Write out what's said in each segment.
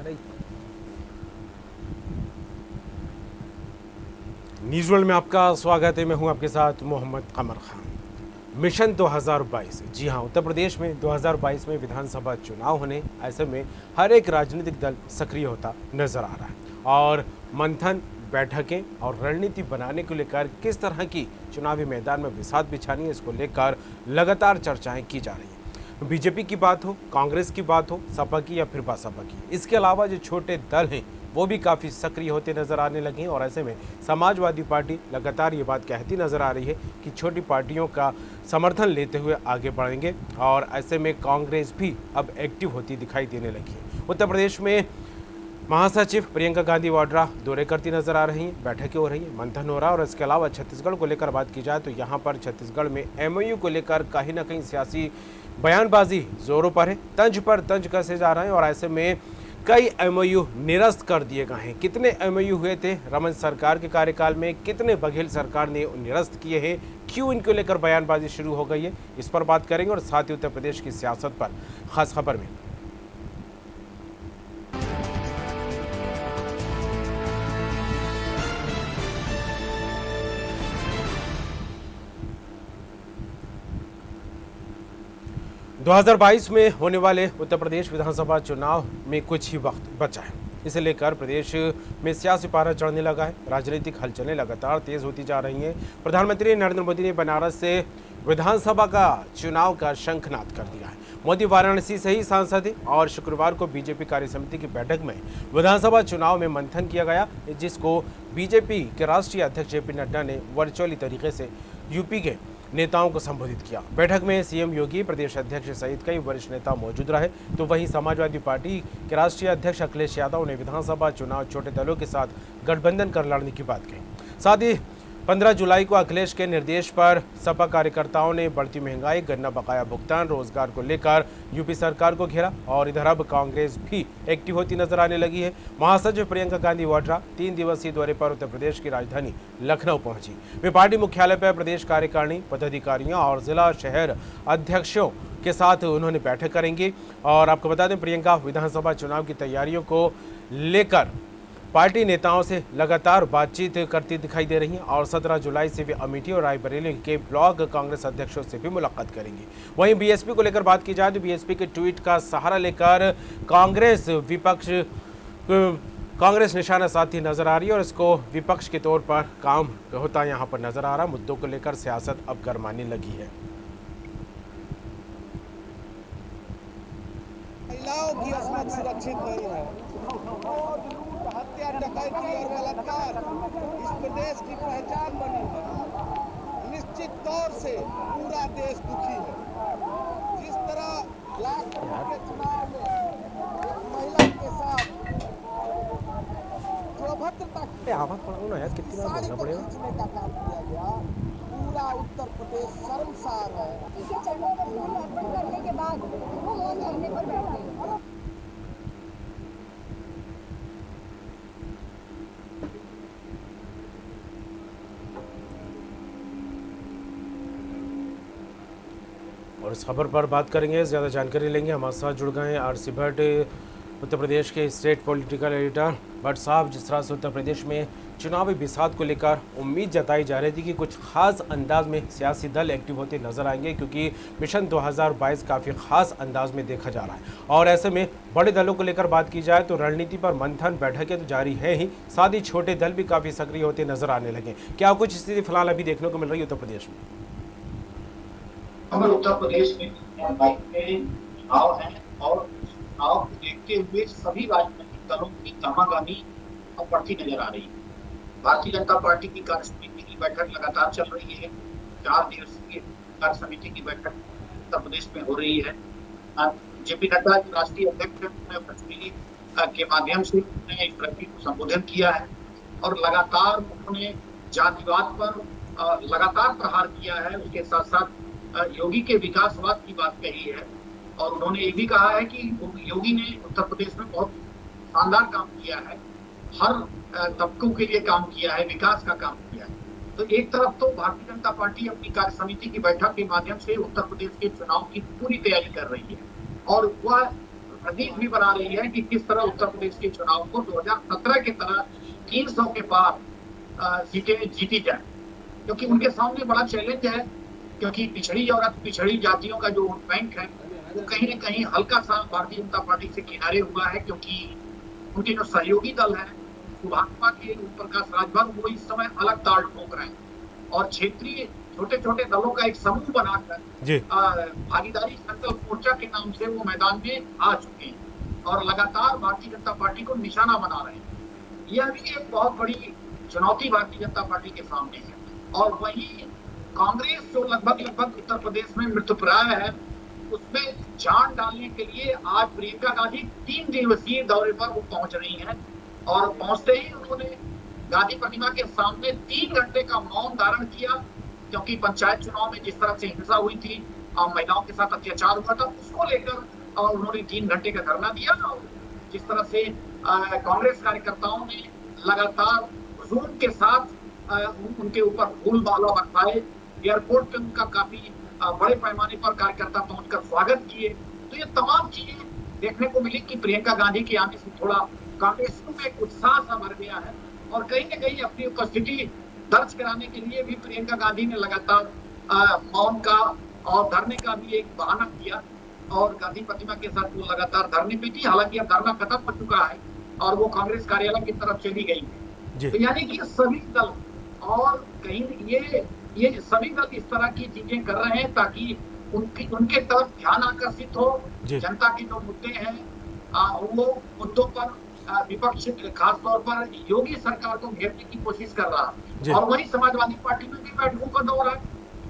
रही। News world में आपका स्वागत है। मैं हूं आपके साथ मोहम्मद कमर खान। मिशन 2022, जी हां, उत्तर प्रदेश में 2022 में विधानसभा चुनाव होने, ऐसे में हर एक राजनीतिक दल सक्रिय होता नजर आ रहा है और मंथन, बैठकें और रणनीति बनाने को लेकर किस तरह की चुनावी मैदान में बिसात बिछानी है, इसको लेकर लगातार चर्चाएं की जा रही हैं। बीजेपी की बात हो, कांग्रेस की बात हो, सपा की या फिर बसपा की, इसके अलावा जो छोटे दल हैं वो भी काफ़ी सक्रिय होते नजर आने लगे हैं और ऐसे में समाजवादी पार्टी लगातार ये बात कहती नजर आ रही है कि छोटी पार्टियों का समर्थन लेते हुए आगे बढ़ेंगे और ऐसे में कांग्रेस भी अब एक्टिव होती दिखाई देने लगी है। उत्तर प्रदेश में महासचिव प्रियंका गांधी वाड्रा दौरे करती नजर आ रही हैं, बैठकें हो रही हैं, मंथन हो रहा है और इसके अलावा छत्तीसगढ़ को लेकर बात की जाए तो यहाँ पर छत्तीसगढ़ में एमओयू को लेकर कहीं ना कहीं सियासी बयानबाजी जोरों पर है, तंज पर तंज कसे जा रहे हैं और ऐसे में कई एमओयू निरस्त कर दिए गए हैं। कितने एमओयू हुए थे रमन सरकार के कार्यकाल में, कितने बघेल सरकार ने निरस्त किए हैं, क्यों इनको लेकर बयानबाजी शुरू हो गई है, इस पर बात करेंगे और साथ ही उत्तर प्रदेश की सियासत पर खास खबर में 2022 में होने वाले उत्तर प्रदेश विधानसभा चुनाव में कुछ ही वक्त बचा है। इसे लेकर प्रदेश में सियासी पारा चढ़ने लगा है, राजनीतिक हलचलें लगातार तेज होती जा रही हैं। प्रधानमंत्री नरेंद्र मोदी ने बनारस से विधानसभा का चुनाव का शंखनाद कर दिया है। मोदी वाराणसी से ही सांसद हैं और शुक्रवार को बीजेपी कार्य समिति की बैठक में विधानसभा चुनाव में मंथन किया गया, जिसको बीजेपी के राष्ट्रीय अध्यक्ष जेपी नड्डा ने वर्चुअली तरीके से यूपी के नेताओं को संबोधित किया। बैठक में सीएम योगी, प्रदेश अध्यक्ष सहित कई वरिष्ठ नेता मौजूद रहे, तो वहीं समाजवादी पार्टी के राष्ट्रीय अध्यक्ष अखिलेश यादव ने विधानसभा चुनाव छोटे दलों के साथ गठबंधन कर लड़ने की बात कही। साथ ही 15 जुलाई को अखिलेश के निर्देश पर सपा कार्यकर्ताओं ने बढ़ती महंगाई, गन्ना बकाया भुगतान, रोजगार को लेकर यूपी सरकार को घेरा और इधर अब कांग्रेस भी एक्टिव होती नजर आने लगी है। महासचिव प्रियंका गांधी वाड्रा 3 दिवसीय दौरे पर उत्तर प्रदेश की राजधानी लखनऊ पहुंची। वे पार्टी मुख्यालय पर प्रदेश कार्यकारिणी, पदाधिकारियों और जिला शहर अध्यक्षों के साथ उन्होंने बैठक करेंगे और आपको बता दें, प्रियंका विधानसभा चुनाव की तैयारियों को लेकर पार्टी नेताओं से लगातार बातचीत करती दिखाई दे रही हैं और 17 जुलाई से वे अमेठी और रायबरेली के ब्लॉक कांग्रेस अध्यक्षों से भी मुलाकात करेंगी। वहीं बीएसपी को लेकर बात की जाए तो बीएसपी के ट्वीट का सहारा लेकर कांग्रेस निशाना साधी नजर आ रही है और इसको विपक्ष के तौर पर काम होता यहाँ पर नजर आ रहा है। मुद्दों को लेकर सियासत अब गरमाने लगी है। महिलाओं की अस्मत सुरक्षित नहीं है। हत्या, डकैती और बलात्कार इस प्रदेश की पहचान बनी है। निश्चित तौर से पूरा देश दुखी है। जिस तरह लाखपति के चुनाव में एक महिला के साथ जो अभद्रता साड़ी को खींचने का काम किया गया, पूरा उत्तर प्रदेश शर्मसार है। इसके चरणों में फूल अर्पण करने के बाद वो मौन धरने पर बैठे। और इस खबर पर बात करेंगे, ज़्यादा जानकारी लेंगे। हमारे साथ जुड़ गए हैं आरसी भट्ट, उत्तर प्रदेश के स्टेट पॉलिटिकल एडिटर। भट्ट साहब, जिस तरह से उत्तर प्रदेश में चुनावी बिसात को लेकर उम्मीद जताई जा रही थी कि कुछ खास अंदाज में सियासी दल एक्टिव होते नजर आएंगे, क्योंकि मिशन 2022 काफ़ी खास अंदाज में देखा जा रहा है और ऐसे में बड़े दलों को लेकर बात की जाए तो रणनीति पर मंथन, बैठकें तो जारी है ही, साथ ही छोटे दल भी काफ़ी सक्रिय होते नजर आने लगे। क्या कुछ स्थिति फिलहाल अभी देखने को मिल रही है उत्तर प्रदेश में? अगर उत्तर प्रदेश में चुनाव है और चुनाव को देखते हुए सभी राजनीतिक दलों की तमागामी अब बढ़ती नजर आ रही है। भारतीय जनता पार्टी की कार्य समिति की बैठक लगातार चल रही है। 4 दिवसीय कार्य समिति की बैठक उत्तर प्रदेश में हो रही है। जेपी नड्डा राष्ट्रीय अध्यक्ष वर्चुअली के माध्यम से उन्होंने इस बैठक को संबोधन किया है और लगातार उन्होंने जातिवाद पर लगातार प्रहार किया है। उसके साथ साथ योगी के विकासवाद की बात कही है और उन्होंने ये भी कहा है कि योगी ने उत्तर प्रदेश में बहुत शानदार काम किया है, हर तबकों के लिए काम किया है, विकास का काम किया है। तो एक तरफ तो भारतीय जनता पार्टी अपनी कार्य समिति की बैठक के माध्यम से उत्तर प्रदेश के चुनाव की पूरी तैयारी कर रही है और वह रणनीति भी बना रही है कि किस तरह उत्तर प्रदेश के चुनाव को 2017 की तरह 300 के पार सीटें जीती जाए, क्योंकि उनके सामने बड़ा चैलेंज है, क्योंकि पिछड़ी और पिछड़ी जातियों का जो वोट बैंक है वो कहीं न कहीं हल्का सा भारतीय जनता पार्टी से किनारे हुआ है, क्योंकि उनके जो सहयोगी दल है भाजपा के प्रकाश राजभर वो इस समय अलग ताल ठोक रहे हैं और क्षेत्रीय छोटे छोटे दलों का एक समूह बनाकर भागीदारी संकल्प मोर्चा के नाम से वो मैदान में आ चुके हैं और लगातार भारतीय जनता पार्टी को निशाना बना रहे हैं। यह भी एक बहुत बड़ी चुनौती भारतीय जनता पार्टी के सामने है। और वहीं कांग्रेस जो लगभग उत्तर प्रदेश में मृतप्राय है, उसमें जान डालने के लिए आज प्रियंका गांधी 3 दिवसीय दौरे पर वो पहुंच रही हैं और पहुंचते ही उन्होंने गांधी प्रतिमा के सामने 3 घंटे का मौन धारण किया, क्योंकि पंचायत चुनाव में जिस तरह से हिंसा हुई थी, महिलाओं के साथ अत्याचार हुआ था, उसको लेकर उन्होंने 3 घंटे का धरना दिया। और जिस तरह से कांग्रेस कार्यकर्ताओं ने लगातार जुनून के साथ उनके ऊपर फूल माला बरसाए, एयरपोर्ट पे उनका काफी बड़े पैमाने पर कार्यकर्ता पहुंचकर स्वागत किए। तो ये तमाम चीजें देखने को मिली कि प्रियंका गांधी के आने से थोड़ा कांग्रेस में एक उत्साह सा भर गया है और कहीं न कहीं अपनी उपस्थिति दर्ज कराने के लिए भी प्रियंका गांधी ने लगातार मौन का और धरने का भी एक बहाना किया और गांधी प्रतिमा के साथ वो लगातार धरने पे थी। हालांकि अब धरना खत्म हो चुका है और वो कांग्रेस कार्यालय की तरफ चली गई है। तो यानी कि सभी दल और कहीं ये सभी दल इस तरह की चीजें कर रहे हैं ताकि उनके तरफ ध्यान आकर्षित हो। जनता के जो मुद्दे हैं वो मुद्दों पर विपक्ष खास तौर पर योगी सरकार को घेरने की कोशिश कर रहा है। और वहीं समाजवादी पार्टी में भी बैठकों का दौर है,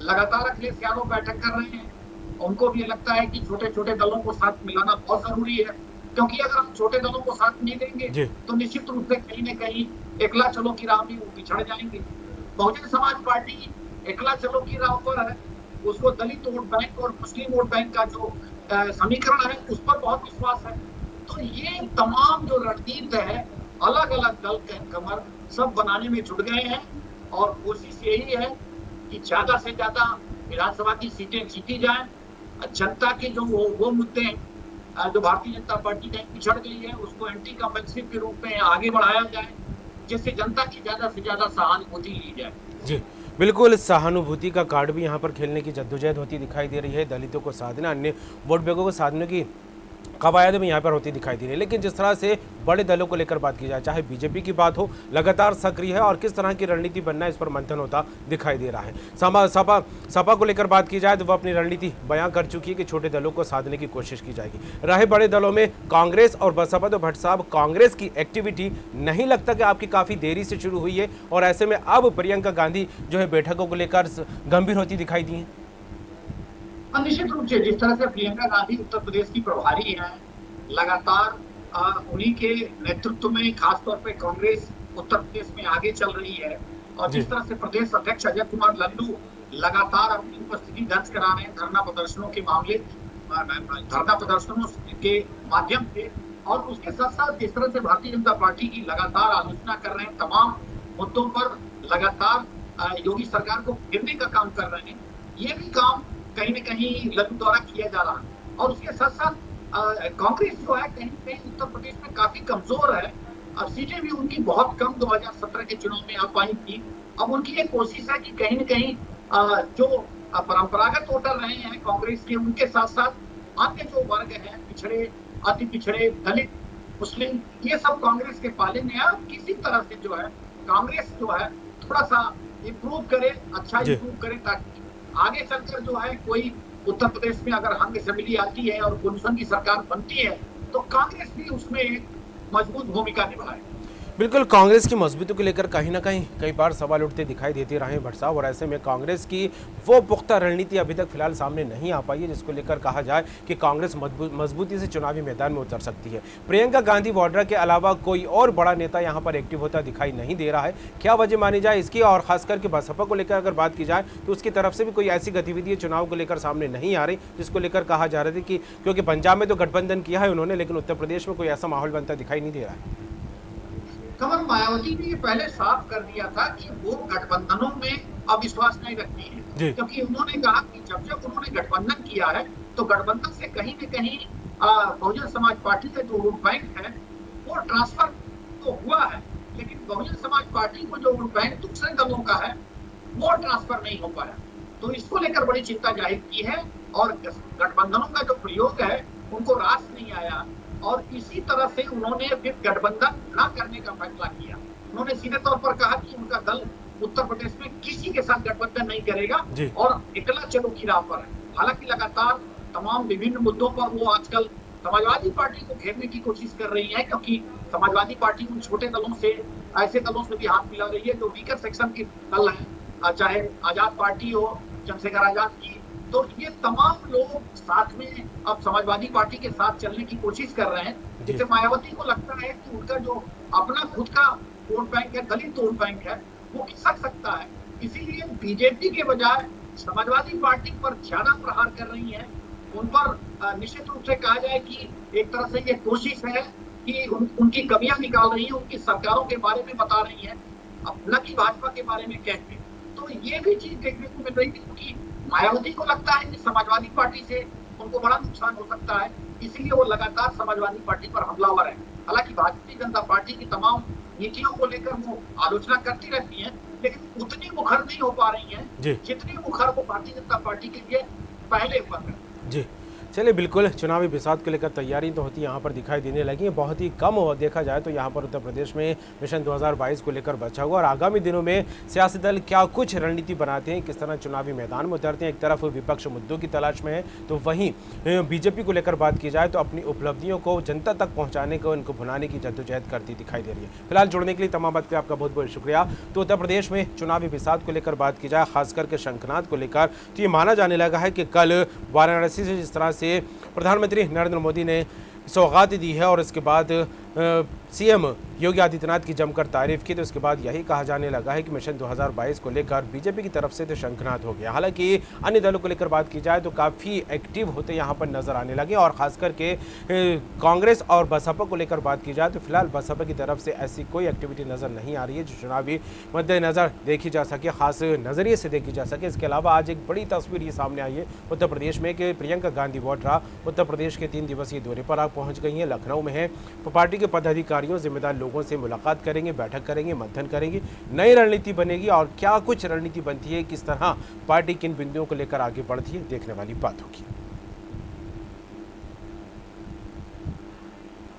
लगातार अखिलेश यादव बैठक कर रहे हैं। उनको भी लगता है कि छोटे छोटे दलों को साथ मिलाना बहुत जरूरी है, क्योंकि अगर हम छोटे दलों को साथ नहीं देंगे तो निश्चित रूप से कहीं न कहीं एकला चलो की राह में वो पिछड़ जाएंगे। बहुजन समाज पार्टी एकला चलो की राह पर है, उसको दलित वोट बैंक और मुस्लिम वोट बैंक का जो समीकरण है उस पर बहुत विश्वास है। तो ये तमाम जो रणनीति है, अलग अलग दल के कमर सब बनाने में जुट गए हैं और कोशिश यही है कि ज्यादा से ज्यादा विधानसभा की सीटें जीती जाएं। जनता के जो वो मुद्दे हैं जो भारतीय जनता पार्टी कहीं पिछड़ गई है, उसको एंटी कंपल्सिव के रूप में आगे बढ़ाया जाए, जिससे जनता की ज्यादा से ज्यादा सहानुभूति ली जाए। जी बिल्कुल, सहानुभूति का कार्ड भी यहाँ पर खेलने की जद्दोजहद होती दिखाई दे रही है। दलितों को साधना, अन्य वोट बैंकों को साधने की कवायद में यहाँ पर होती दिखाई दे रही है। लेकिन जिस तरह से बड़े दलों को लेकर बात की जाए, चाहे बीजेपी की बात हो, लगातार सक्रिय है और किस तरह की रणनीति बनना है इस पर मंथन होता दिखाई दे रहा है। सपा को लेकर बात की जाए तो वह अपनी रणनीति बयां कर चुकी है कि छोटे दलों को साधने की कोशिश की जाएगी। रहे बड़े दलों में कांग्रेस और बसपा, तो भट्ट साहब कांग्रेस की एक्टिविटी नहीं लगता कि आपकी काफ़ी देरी से शुरू हुई है और ऐसे में अब प्रियंका गांधी जो है बैठकों को लेकर गंभीर होती दिखाई दी है। निश्चित रूप से जिस तरह से प्रियंका गांधी उत्तर प्रदेश की प्रभारी हैं, लगातार उन्हीं के नेतृत्व में खासतौर पे कांग्रेस उत्तर प्रदेश में आगे चल रही है और जिस तरह से प्रदेश अध्यक्ष अजय कुमार लल्लू लगातार अपनी उपस्थिति दर्ज करा रहे हैं धरना प्रदर्शनों के माध्यम से, और उसके साथ साथ जिस तरह से भारतीय जनता पार्टी की लगातार आलोचना कर रहे हैं, तमाम मुद्दों पर लगातार योगी सरकार को घेरने का काम कर रहे हैं, ये भी काम कहीं न कहीं लल्लू द्वारा किया जा रहा है। और उसके साथ साथ कांग्रेस जो है कहीं न कहीं उत्तर प्रदेश में काफी कमजोर है और सीटें भी उनकी बहुत कम 2017 के चुनाव में आ पाई थी। अब उनकी ये कोशिश है कि कहीं न कहीं जो परंपरागत वोटर रहे हैं कांग्रेस के, उनके साथ साथ अन्य जो वर्ग हैं, पिछड़े, अति पिछड़े, दलित, मुस्लिम, ये सब कांग्रेस के पाले में है। किसी तरह से जो है कांग्रेस जो है थोड़ा सा इम्प्रूव करे, अच्छा इम्प्रूव करे, ताकि आगे चलकर जो है कोई उत्तर प्रदेश में अगर हंग असेंबली आती है और कोलिशन की सरकार बनती है तो कांग्रेस भी उसमें एक मजबूत भूमिका निभाए। बिल्कुल, कांग्रेस की मजबूती को लेकर कहीं ना कहीं कई बार सवाल उठते दिखाई देते रहे भट्ट साहब, और ऐसे में कांग्रेस की वो पुख्ता रणनीति अभी तक फिलहाल सामने नहीं आ पाई है जिसको लेकर कहा जाए कि कांग्रेस मजबूती से चुनावी मैदान में उतर सकती है। प्रियंका गांधी वाड्रा के अलावा कोई और बड़ा नेता यहाँ पर एक्टिव होता दिखाई नहीं दे रहा है। क्या वजह मानी जाए इसकी, और खासकर के बसपा को लेकर अगर बात की जाए तो उसकी तरफ से भी कोई ऐसी गतिविधि चुनाव को लेकर सामने नहीं आ रही जिसको लेकर कहा जा रहा था कि क्योंकि पंजाब में तो गठबंधन किया है उन्होंने, लेकिन उत्तर प्रदेश में कोई ऐसा माहौल बनता दिखाई नहीं दे रहा है। कमल, मायावती ने ये पहले साफ कर दिया था कि वो गठबंधनों में अविश्वास नहीं रखती है, क्योंकि उन्होंने कहा कि जब उन्होंने गठबंधन किया है तो गठबंधन से कहीं न कहीं बहुजन समाज पार्टी का जो वोट बैंक है वो ट्रांसफर तो हुआ है, लेकिन बहुजन समाज पार्टी को जो वोट बैंक दूसरे दलों का है वो ट्रांसफर नहीं हो पाया। तो इसको लेकर बड़ी चिंता जाहिर की है और गठबंधनों का जो प्रयोग है उनको रास नहीं आया और इसी तरह से उन्होंने फिर गठबंधन न करने का फैसला किया। उन्होंने सीधे तौर पर कहा कि उनका दल उत्तर प्रदेश में किसी के साथ गठबंधन नहीं करेगा और अकेला चलो की राह पर है। हालांकि लगातार तमाम विभिन्न मुद्दों पर वो आजकल समाजवादी पार्टी को घेरने की कोशिश कर रही है, क्योंकि समाजवादी पार्टी उन छोटे दलों से, ऐसे दलों से भी हाथ मिला रही है जो वीकर सेक्शन के दल है, चाहे आजाद पार्टी हो, चंद्रशेखर आजाद की। तो ये तमाम लोग साथ में अब समाजवादी पार्टी के साथ चलने की कोशिश कर रहे हैं, जिससे मायावती को लगता है कि उनका जो अपना खुद का वोट बैंक है, दलित वोट बैंक है, वो खिसक सकता है। इसीलिए बीजेपी के बजाय समाजवादी पार्टी पर ज्यादा प्रहार कर रही है। उन पर निश्चित रूप से कहा जाए कि एक तरह से ये कोशिश है कि उनकी कमियां निकाल रही है, उनकी सरकारों के बारे में बता रही है, न कि भाजपा के बारे में कहते। तो ये भी चीज देखने को मिल रही थी, क्योंकि मायावती को लगता है कि समाजवादी पार्टी से उनको बड़ा नुकसान हो सकता है, इसीलिए वो लगातार समाजवादी पार्टी पर हमलावर है। हालांकि भारतीय जनता पार्टी की तमाम नीतियों को लेकर वो आलोचना करती रहती है, लेकिन उतनी मुखर नहीं हो पा रही है जितनी मुखर वो भारतीय जनता पार्टी के लिए पहले हुआ है। जी चलिए, बिल्कुल चुनावी बिसात को लेकर तैयारी तो होती यहाँ पर दिखाई देने लगी है। बहुत ही कम देखा जाए तो यहाँ पर उत्तर प्रदेश में मिशन 2022 को लेकर बचा हुआ और आगामी दिनों में सियासी दल क्या कुछ रणनीति बनाते हैं, किस तरह चुनावी मैदान में उतरते हैं। एक तरफ विपक्ष मुद्दों की तलाश में है, तो वहीं बीजेपी को लेकर बात की जाए तो अपनी उपलब्धियों को जनता तक पहुँचाने को, उनको भुनाने की जद्दोजहद करती दिखाई दे रही है। फिलहाल जुड़ने के लिए तमाम बात के आपका बहुत बहुत शुक्रिया। तो उत्तर प्रदेश में चुनावी बिसात को लेकर बात की जाए, खासकर के शंखनाद को लेकर, तो ये माना जाने लगा है कि कल वाराणसी से जिस तरह से प्रधानमंत्री नरेंद्र मोदी ने सौगात दी है और इसके बाद सीएम योगी आदित्यनाथ की जमकर तारीफ की, तो इसके बाद यही कहा जाने लगा है कि मिशन 2022 को लेकर बीजेपी की तरफ से तो शंखनाद हो गया। हालांकि अन्य दलों को लेकर बात की जाए तो काफ़ी एक्टिव होते यहाँ पर नजर आने लगे और खास करके कांग्रेस और बसपा को लेकर बात की जाए तो फिलहाल बसपा की तरफ से ऐसी कोई एक्टिविटी नजर नहीं आ रही है जो चुनावी मद्देनजर देखी जा सके, खास नज़रिए से देखी जा सके। इसके अलावा आज एक बड़ी तस्वीर ये सामने आई है उत्तर प्रदेश में कि प्रियंका गांधी वाड्रा उत्तर प्रदेश के 3 दिवसीय दौरे पर पहुँच गई हैं। लखनऊ में है, पार्टी के पदाधिकारियों, जिम्मेदार लोगों से मुलाकात करेंगे, बैठक करेंगे, मंथन करेंगे, नई रणनीति बनेगी और क्या कुछ रणनीति बनती है, किस तरह पार्टी किन बिंदुओं को लेकर आगे बढ़ती है, देखने वाली बात होगी।